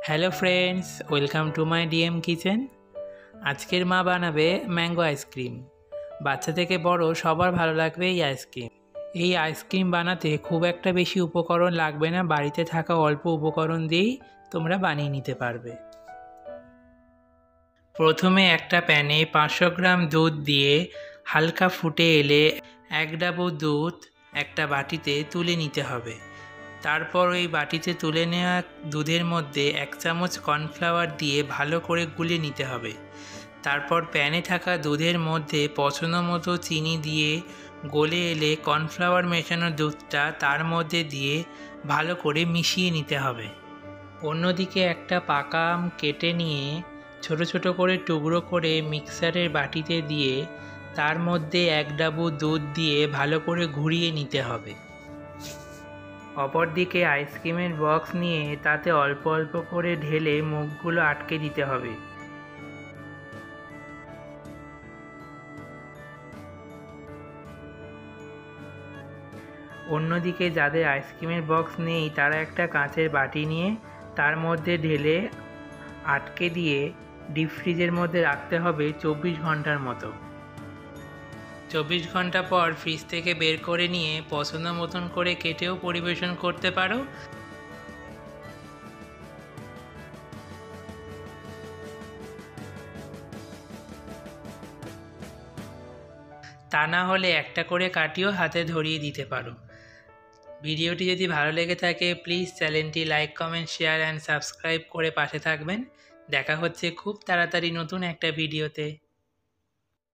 Hello friends, welcome to my DM kitchen. আজকের মা বানাবে ম্যাঙ্গো আইসক্রিম। বাচ্চা থেকে বড় সবার ভালো লাগবে এই আইসক্রিম। এই আইসক্রিম বানাতে খুব একটা বেশি উপকরণ লাগবে না, বাড়িতে থাকা অল্প উপকরণ দিয়েই তোমরা বানিয়ে নিতে পারবে। প্রথমে একটা প্যানে 500 গ্রাম দুধ দিয়ে হালকা ফুটে এলে 1 ডাবু দুধ একটা বাটিতে তুলে নিতে হবে। তারপর ওই বাটিতে তুলে নেওয়া দুধের মধ্যে 1 চামচ কর্নফ্লাওয়ার দিয়ে ভালো করে গুলিয়ে নিতে হবে। তারপর প্যানে থাকা দুধের মধ্যে পছন্দ মতো চিনি দিয়ে গলে এলে কর্নফ্লাওয়ার মেশানো দুধটা তার মধ্যে দিয়ে ভালো করে মিশিয়ে নিতে হবে। অন্যদিকে একটা পাকা আম কেটে নিয়ে ছোট ছোট করে টুকরো করে মিক্সারের বাটিতে দিয়ে তার মধ্যে 1 ডাবু দুধ দিয়ে ভালো করে ঘুরিয়ে নিতে হবে। অপরদিকে আইসক্রিমের বক্স নিয়ে তাতে অল্প অল্প করে ঢেলে মুখগুলো আটকে দিতে হবে। অন্যদিকে যাদের আইসক্রিমের বক্স নেই তারা একটা কাঁচের বাটি নিয়ে তার মধ্যে ঢেলে আটকে দিয়ে ডিপ ফ্রিজের মধ্যে রাখতে হবে 24 ঘন্টার মতো। 24 ঘন্টা পর ফ্রিজ থেকে বের করে নিয়ে পছন্দ মতন করে কেটেও পরিবেশন করতে পারো। তা না হলে একটা করে কাটিও হাতে ধরিয়ে দিতে পারো। ভিডিওটি যদি ভালো লেগে থাকে প্লিজ চ্যানেলটি like, comment, share and subscribe করে পাশে থাকবেন। দেখা হচ্ছে খুব তাড়াতাড়ি নতুন একটা ভিডিওতে।